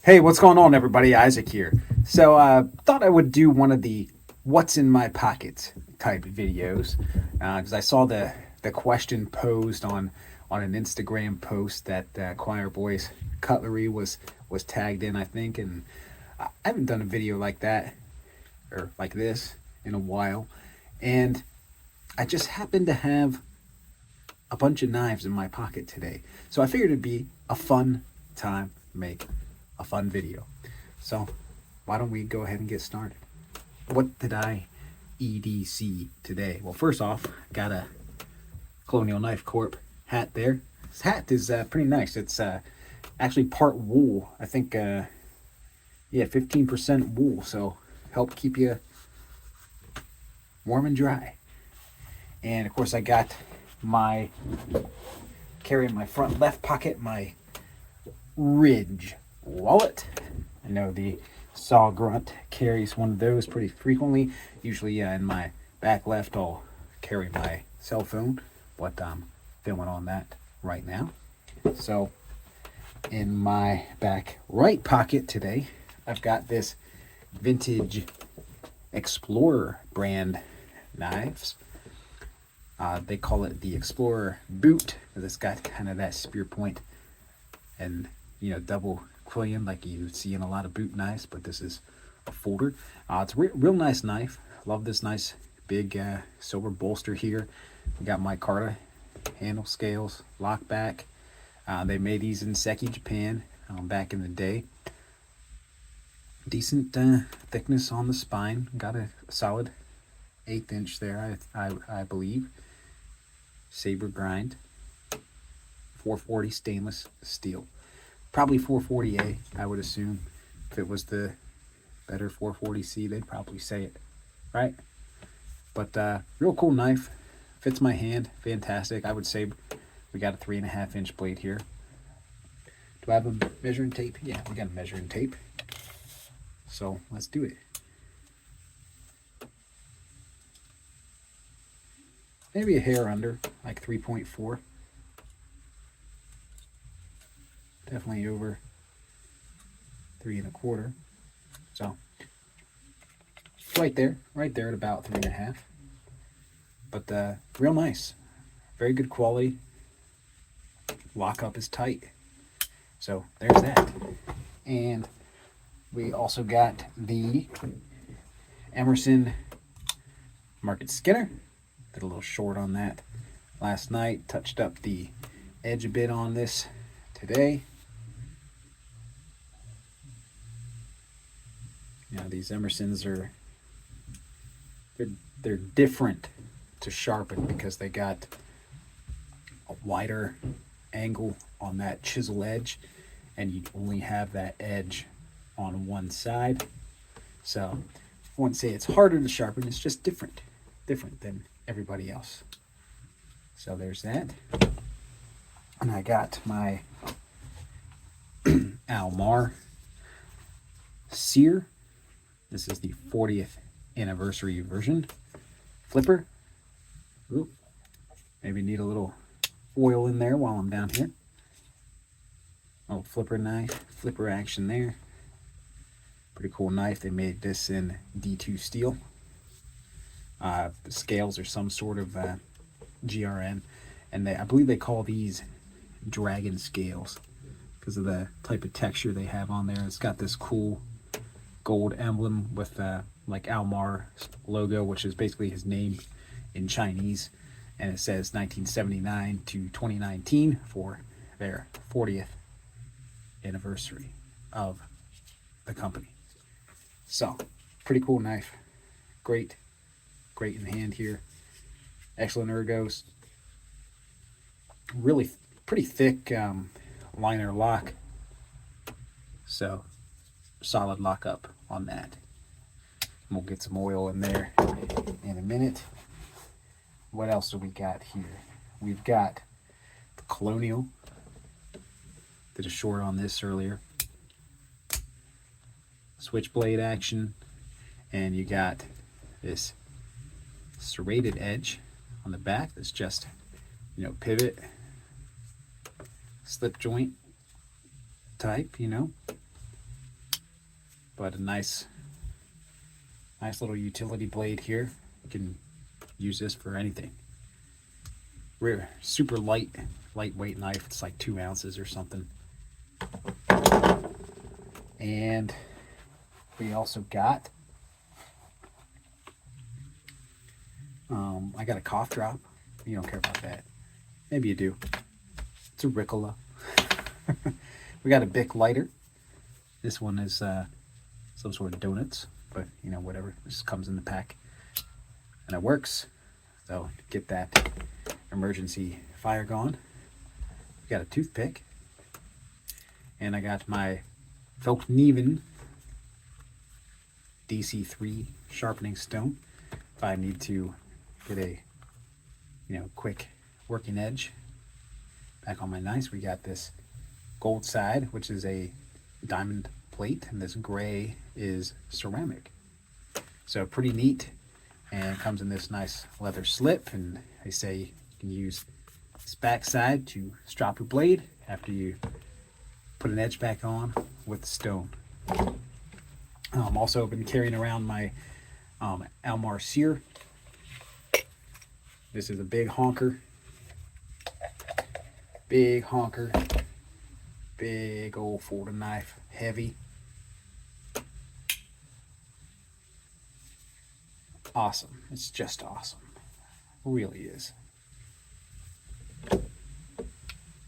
Hey, what's going on, everybody? Isaac here. So, thought I would do one of the "What's in my pocket" type videos because I saw the question posed on an Instagram post that Choir Boys Cutlery was tagged in, I think, and I haven't done a video like that or like this in a while, and I just happened to have a bunch of knives in my pocket today, so I figured it'd be a fun time to make a fun video. So, why don't we go ahead and get started? What did I EDC today? Well, first off, got a Colonial Knife Corp hat there. This hat is pretty nice. It's actually part wool. I think, yeah, 15% wool. So, help keep you warm and dry. And of course, I got my, carry in my front left pocket, my Ridge wallet. I know the Saw Grunt carries one of those pretty frequently. Usually in my back left, I'll carry my cell phone, but I'm filming on that right now. So in my back right pocket today, I've got this vintage Explorer brand knives. They call it the Explorer boot because it's got kind of that spear point and double quillion like you see in a lot of boot knives, but this is a folder. It's a real nice knife. Love this nice big silver bolster here. We got micarta handle scales, lock back. They made these in Seki, Japan, back in the day. Decent thickness on the spine. Got a solid 1/8 inch there, I believe. Saber grind. 440 stainless steel. Probably 440A, I would assume. If it was the better 440C, they'd probably say it, right? But real cool knife. Fits my hand. Fantastic. I would say we got a 3.5 inch blade here. Do I have a measuring tape? Yeah, we got a measuring tape. So let's do it. Maybe a hair under, like 3.4. Definitely over 3.25. So right there at about 3.5. But real nice, very good quality. Lockup is tight. So there's that. And we also got the Emerson Market Skinner. Did a little short on that last night. Touched up the edge a bit on this today. These Emersons are they're different to sharpen because they got a wider angle on that chisel edge, and you only have that edge on one side. So I wouldn't say it's harder to sharpen. It's just different than everybody else. So there's that. And I got my Almar Sear. This is the 40th anniversary version. Flipper. Ooh, maybe need a little oil in there while I'm down here. Oh, flipper knife, flipper action there. Pretty cool knife. They made this in D2 steel. The scales are some sort of GRN, and I believe they call these dragon scales because of the type of texture they have on there. It's got this cool gold emblem with like Almar logo, which is basically his name in Chinese, and it says 1979 to 2019 for their 40th anniversary of the company. So pretty cool knife. Great in hand here. Excellent ergos. Really pretty thick liner lock. So solid lockup on that. We'll get some oil in there in a minute. What else do we got here? We've got the Colonial. Did a short on this earlier. Switchblade action. And you got this serrated edge on the back that's just, pivot, slip joint type, but a nice little utility blade here. You can use this for anything. We're super lightweight knife. It's like 2 ounces or something. And we also got, I got a cough drop. You don't care about that. Maybe you do. It's a Ricola. We got a Bic lighter. This one is some sort of donuts, but you know, whatever. This comes in the pack, and it works. So get that emergency fire going. We got a toothpick, and I got my Volkneven DC3 sharpening stone. If I need to get a, you know, quick working edge back on my knives, we got this gold side, which is a diamond plate, and this gray is ceramic. So pretty neat, and comes in this nice leather slip, and they say you can use this back side to strop your blade after you put an edge back on with the stone. Also been carrying around my Almar Sear. This is a big honker. Big honker. Big old folding knife. Heavy. Awesome. It's just awesome. It really is.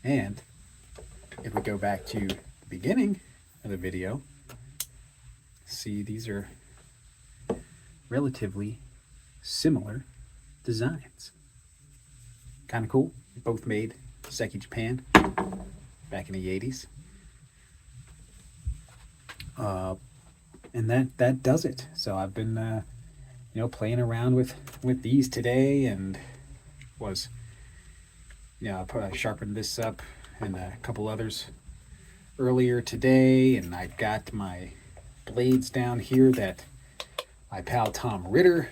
And if we go back to the beginning of the video, see, these are relatively similar designs. Kind of cool. Both made Seki, Japan, back in the 80s. And that does it. So I've been you know, playing around with these today, and was, you know, I sharpened this up and a couple others earlier today, and I got my blades down here that my pal Tom Ritter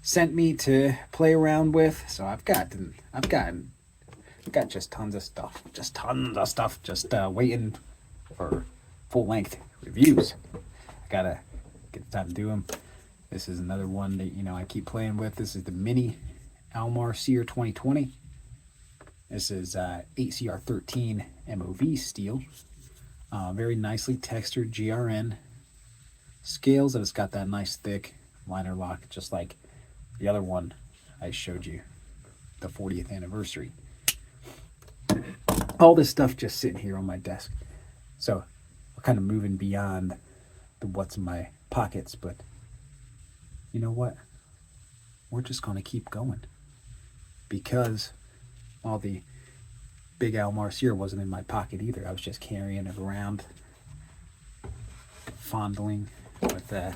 sent me to play around with. So I've got just tons of stuff, just waiting for full length reviews. I gotta get the time to do them. This is another one that, you know, I keep playing with. This is the mini Almar Sear 2020. This is 8CR13 MOV steel. Very nicely textured GRN scales, and it's got that nice thick liner lock, just like the other one I showed you, the 40th anniversary. All this stuff just sitting here on my desk. So we're kind of moving beyond the what's in my pockets, but you know what? We're just going to keep going, because all the big Almar Sear wasn't in my pocket either. I was just carrying it around, fondling with that.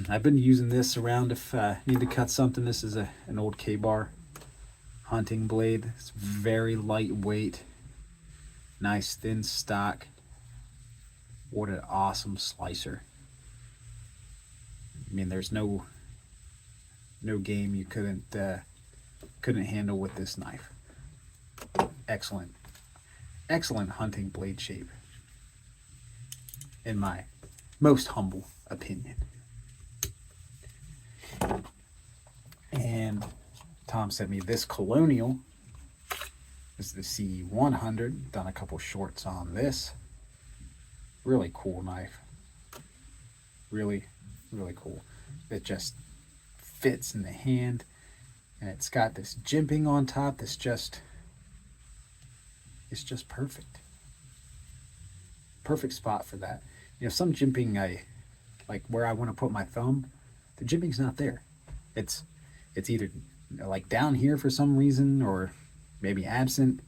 I've been using this around if I need to cut something. This is an old K-bar hunting blade. It's very lightweight, nice thin stock. What an awesome slicer. I mean, there's no game you couldn't handle with this knife. Excellent hunting blade shape, in my most humble opinion. And Tom sent me this Colonial. This is the C100. Done a couple shorts on this. Really cool knife. Really, really cool. It just fits in the hand, and it's got this jimping on top that's it's just perfect. Perfect spot for that. You know, some jimping, I like where I want to put my thumb, the jimping's not there. It's either like down here for some reason, or maybe absent,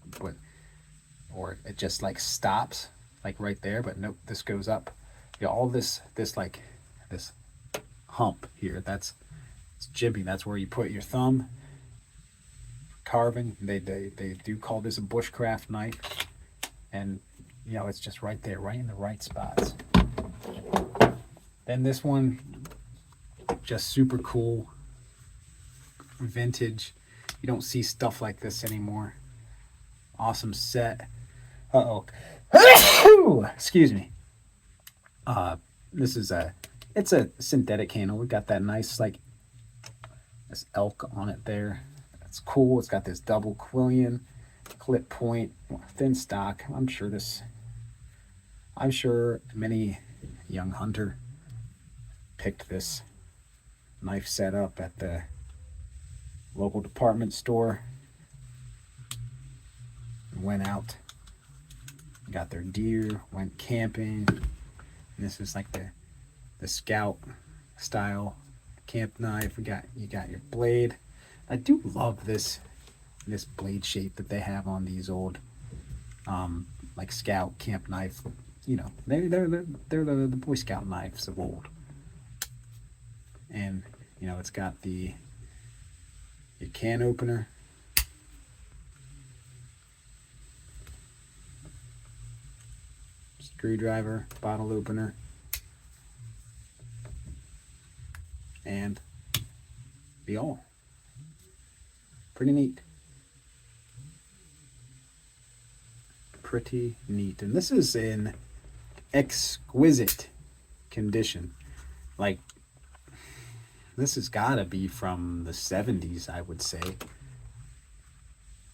or it just like stops like right there. But nope, this goes up. You know, all this like this hump here, it's jimping. That's where you put your thumb. Carving, they do call this a bushcraft knife, and you know, it's just right there, right in the right spots. Then this one, just super cool, vintage. You don't see stuff like this anymore. Awesome set. Excuse me. This is it's a synthetic handle. We got that nice, like, this elk on it there. It's cool. It's got this double quillion, clip point, thin stock. I'm sure many young hunter picked this knife set up at the local department store, went out, got their deer, went camping. And this is like the scout style camp knife. You got your blade. I do love this blade shape that they have on these old like scout camp knife. You know, they're the Boy Scout knives of old. And you know, it's got your can opener, screwdriver, bottle opener, and be all. Pretty neat. Pretty neat. And this is in exquisite condition. Like, this has got to be from the 70s, I would say.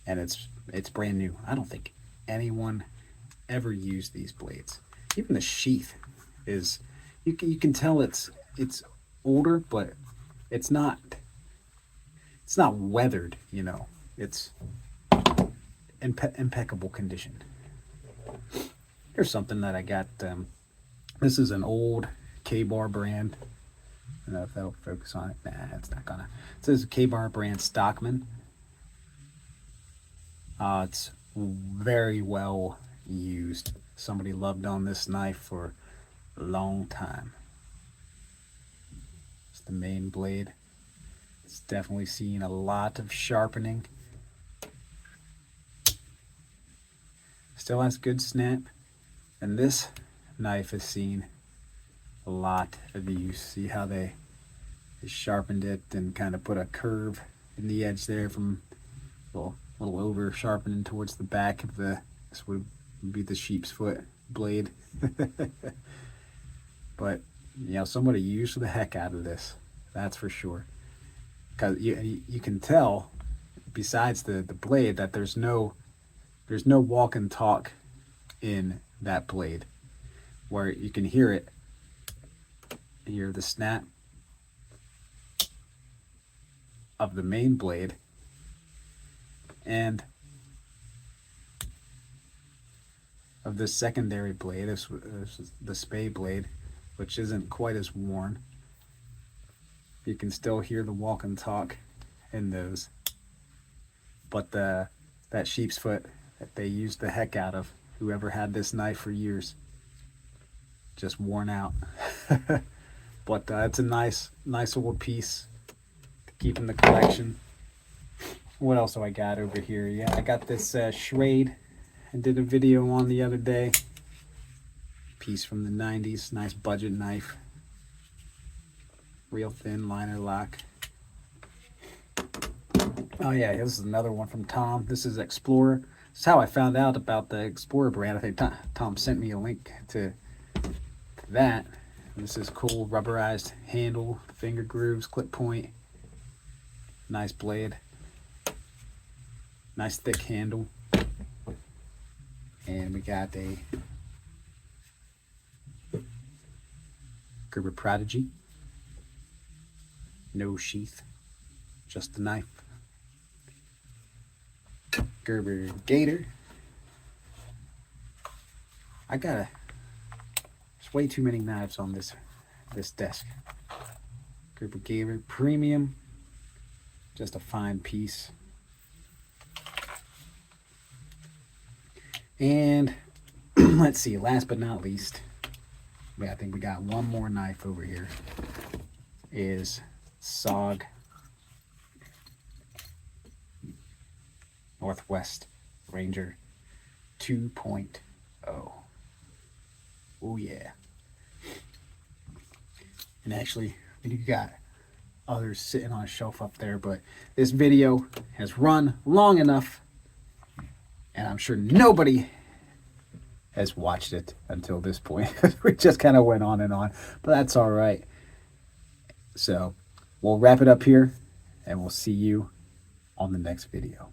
And it's brand new. I don't think anyone ever used these blades. Even the sheath is, you can tell it's older, but it's not weathered, you know. It's impeccable condition. Here's something that I got. This is an old K-Bar brand. I don't know if that'll focus on it. Nah, it's not gonna. It says K-Bar brand Stockman. It's very well used. Somebody loved on this knife for a long time. It's the main blade. It's definitely seen a lot of sharpening. Still has good snap. And this knife has seen a lot of use. See how they sharpened it and kind of put a curve in the edge there from a little over sharpening towards the back of this would be the sheep's foot blade. But you know, somebody used the heck out of this, that's for sure. Because you can tell, besides the blade, that there's no walk and talk in that blade, where you can hear it. Hear the snap of the main blade and of the secondary blade. This is the spay blade, which isn't quite as worn. You can still hear the walk and talk in those, but that sheep's foot that they used the heck out of, whoever had this knife for years, just worn out. But it's a nice old piece to keep in the collection. What else do I got over here? Yeah, I got this Schrade I did a video on the other day. Piece from the 90s, nice budget knife. Real thin liner lock. Oh yeah, this is another one from Tom. This is Explorer. This is how I found out about the Explorer brand. I think Tom sent me a link to that. This is cool, rubberized handle, finger grooves, clip point. Nice blade. Nice thick handle. And we got a Gerber Prodigy. No sheath, just the knife. Gerber Gator. There's way too many knives on this desk. Gerber Gator Premium. Just a fine piece. And let's see, last but not least, I think we got one more knife over here. Is SOG Northwest Ranger 2.0. Oh yeah. And actually, we got others sitting on a shelf up there, but this video has run long enough, and I'm sure nobody has watched it until this point. We just kind of went on and on, but that's all right. So we'll wrap it up here, and we'll see you on the next video.